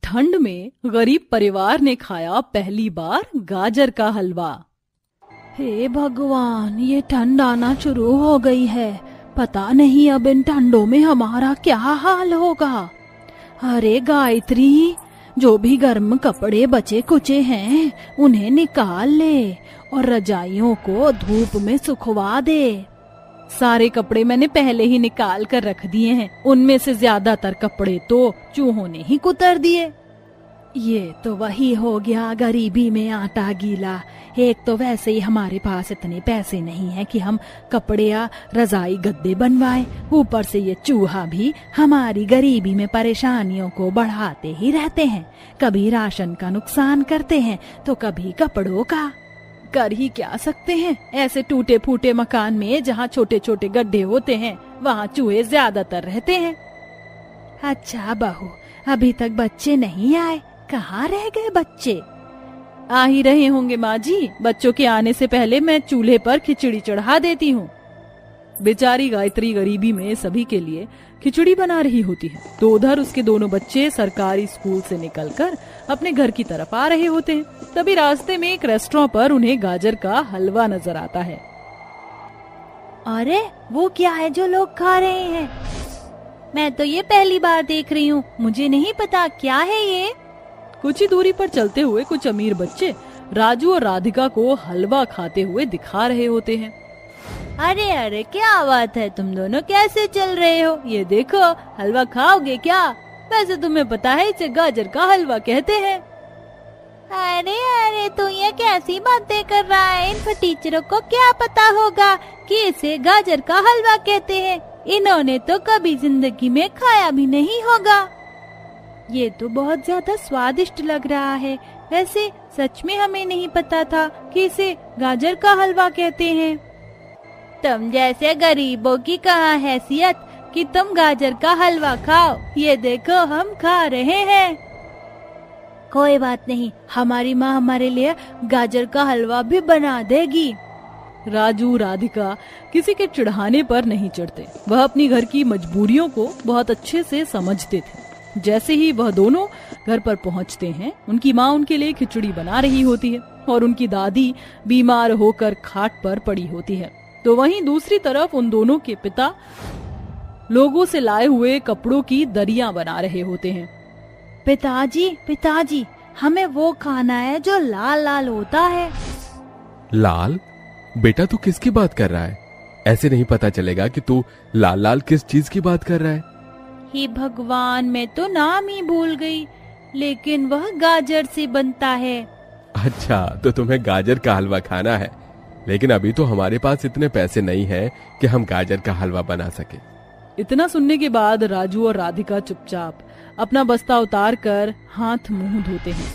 ठंड में गरीब परिवार ने खाया पहली बार गाजर का हलवा। हे भगवान, ये ठंड आना शुरू हो गई है। पता नहीं अब इन ठंडों में हमारा क्या हाल होगा। अरे गायत्री, जो भी गर्म कपड़े बचे कुचे हैं उन्हें निकाल ले और रजाइयों को धूप में सुखवा दे। सारे कपड़े मैंने पहले ही निकाल कर रख दिए हैं। उनमें से ज्यादातर कपड़े तो चूहों ने ही कुतर दिए। ये तो वही हो गया, गरीबी में आटा गीला। एक तो वैसे ही हमारे पास इतने पैसे नहीं हैं कि हम कपड़े या रजाई गद्दे बनवाएं, ऊपर से ये चूहा भी हमारी गरीबी में परेशानियों को बढ़ाते ही रहते हैं। कभी राशन का नुकसान करते हैं तो कभी कपड़ों का। कर ही क्या सकते हैं, ऐसे टूटे फूटे मकान में जहाँ छोटे छोटे गड्ढे होते हैं वहाँ चूहे ज्यादातर रहते हैं। अच्छा बहू, अभी तक बच्चे नहीं आए, कहाँ रह गए बच्चे? आ ही रहे होंगे माँ जी। बच्चों के आने से पहले मैं चूल्हे पर खिचड़ी चढ़ा देती हूँ। बेचारी गायत्री गरीबी में सभी के लिए खिचड़ी बना रही होती है, तो उधर उसके दोनों बच्चे सरकारी स्कूल से निकलकर अपने घर की तरफ आ रहे होते हैं। तभी रास्ते में एक रेस्टोरेंट पर उन्हें गाजर का हलवा नजर आता है। अरे वो क्या है जो लोग खा रहे हैं? मैं तो ये पहली बार देख रही हूँ, मुझे नहीं पता क्या है ये। कुछ ही दूरी पर चलते हुए कुछ अमीर बच्चे राजू और राधिका को हलवा खाते हुए दिखा रहे होते हैं। अरे अरे, क्या बात है, तुम दोनों कैसे चल रहे हो? ये देखो, हलवा खाओगे क्या? वैसे तुम्हें पता है इसे गाजर का हलवा कहते हैं। अरे अरे, तू ये कैसी बातें कर रहा है? इन टीचरों को क्या पता होगा कि इसे गाजर का हलवा कहते हैं? इन्होंने तो कभी जिंदगी में खाया भी नहीं होगा। ये तो बहुत ज्यादा स्वादिष्ट लग रहा है। वैसे सच में हमें नहीं पता था कि इसे गाजर का हलवा कहते हैं। तुम जैसे गरीबों की कहाँ हैसियत कि तुम गाजर का हलवा खाओ। ये देखो, हम खा रहे हैं। कोई बात नहीं, हमारी माँ हमारे लिए गाजर का हलवा भी बना देगी। राजू राधिका किसी के चिढ़ाने पर नहीं चढ़ते। वह अपनी घर की मजबूरियों को बहुत अच्छे से समझते थे। जैसे ही वह दोनों घर पर पहुंचते हैं, उनकी माँ उनके लिए खिचड़ी बना रही होती है और उनकी दादी बीमार होकर खाट पर पड़ी होती है। तो वहीं दूसरी तरफ उन दोनों के पिता लोगों से लाए हुए कपड़ों की दरियां बना रहे होते हैं। पिताजी, पिताजी, हमें वो खाना है जो लाल लाल होता है। लाल? बेटा, तू किसकी बात कर रहा है? ऐसे नहीं पता चलेगा कि तू लाल लाल किस चीज की बात कर रहा है। हे भगवान, मैं तो नाम ही भूल गई, लेकिन वह गाजर से बनता है। अच्छा, तो तुम्हें गाजर का हलवा खाना है, लेकिन अभी तो हमारे पास इतने पैसे नहीं हैं कि हम गाजर का हलवा बना सके। इतना सुनने के बाद राजू और राधिका चुपचाप अपना बस्ता उतार कर हाथ मुंह धोते हैं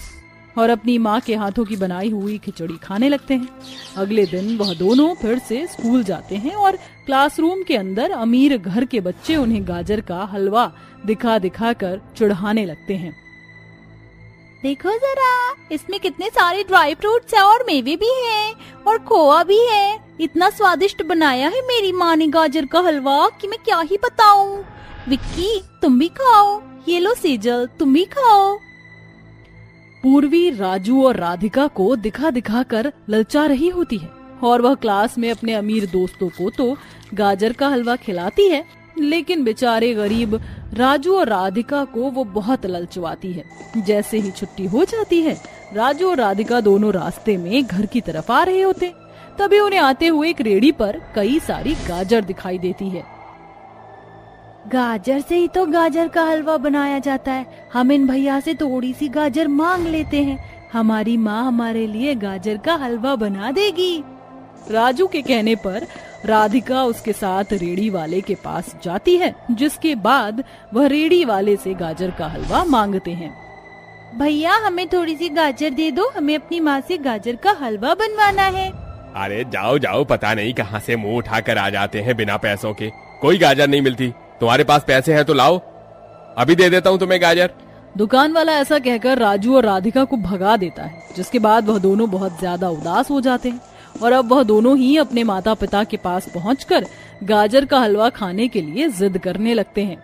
और अपनी माँ के हाथों की बनाई हुई खिचड़ी खाने लगते हैं। अगले दिन वह दोनों फिर से स्कूल जाते हैं और क्लासरूम के अंदर अमीर घर के बच्चे उन्हें गाजर का हलवा दिखा दिखा कर चिढ़ाने लगते हैं। देखो जरा, इसमें कितने सारे ड्राई फ्रूट्स हैं और मेवे भी हैं और खोआ भी है। इतना स्वादिष्ट बनाया है मेरी माँ ने गाजर का हलवा कि मैं क्या ही बताऊं। विक्की, तुम भी खाओ। ये लो सेजल, तुम भी खाओ। पूर्वी राजू और राधिका को दिखा दिखा कर ललचा रही होती है और वह क्लास में अपने अमीर दोस्तों को तो गाजर का हलवा खिलाती है, लेकिन बेचारे गरीब राजू और राधिका को वो बहुत ललचवाती है। जैसे ही छुट्टी हो जाती है, राजू और राधिका दोनों रास्ते में घर की तरफ आ रहे होते, तभी उन्हें आते हुए एक रेहड़ी पर कई सारी गाजर दिखाई देती है। गाजर से ही तो गाजर का हलवा बनाया जाता है। हम इन भैया से थोड़ी सी गाजर मांग लेते हैं, हमारी माँ हमारे लिए गाजर का हलवा बना देगी। राजू के कहने पर राधिका उसके साथ रेड़ी वाले के पास जाती है, जिसके बाद वह रेड़ी वाले से गाजर का हलवा मांगते हैं। भैया, हमें थोड़ी सी गाजर दे दो, हमें अपनी माँ से गाजर का हलवा बनवाना है। अरे जाओ जाओ, पता नहीं कहाँ से मुंह उठाकर आ जाते हैं बिना पैसों के। कोई गाजर नहीं मिलती। तुम्हारे पास पैसे हैं तो लाओ, अभी दे देता हूँ तुम्हें गाजर। दुकान वाला ऐसा कहकर राजू और राधिका को भगा देता है, जिसके बाद वह दोनों बहुत ज्यादा उदास हो जाते हैं और अब वह दोनों ही अपने माता पिता के पास पहुंचकर गाजर का हलवा खाने के लिए जिद करने लगते हैं।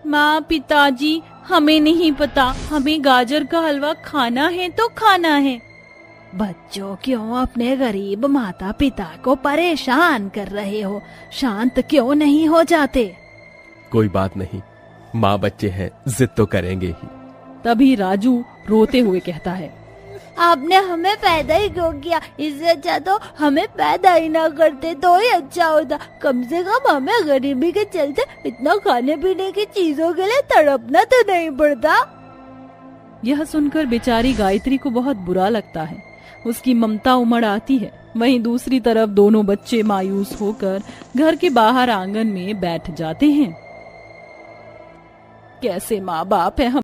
माँ पिताजी, हमें नहीं पता, हमें गाजर का हलवा खाना है तो खाना है। बच्चों, क्यों अपने गरीब माता पिता को परेशान कर रहे हो? शांत क्यों नहीं हो जाते? कोई बात नहीं, माँ बच्चे हैं, जिद तो करेंगे ही। तभी राजू रोते हुए कहता है, आपने हमें पैदा ही क्यों किया? इससे अच्छा तो हमें पैदा ही ना करते तो ही अच्छा होता। कम से कम हमें गरीबी के चलते इतना खाने पीने की चीजों के लिए तड़पना तो नहीं पड़ता। यह सुनकर बेचारी गायत्री को बहुत बुरा लगता है। उसकी ममता उमड़ आती है। वहीं दूसरी तरफ दोनों बच्चे मायूस होकर घर के बाहर आंगन में बैठ जाते हैं। कैसे माँ बाप है हम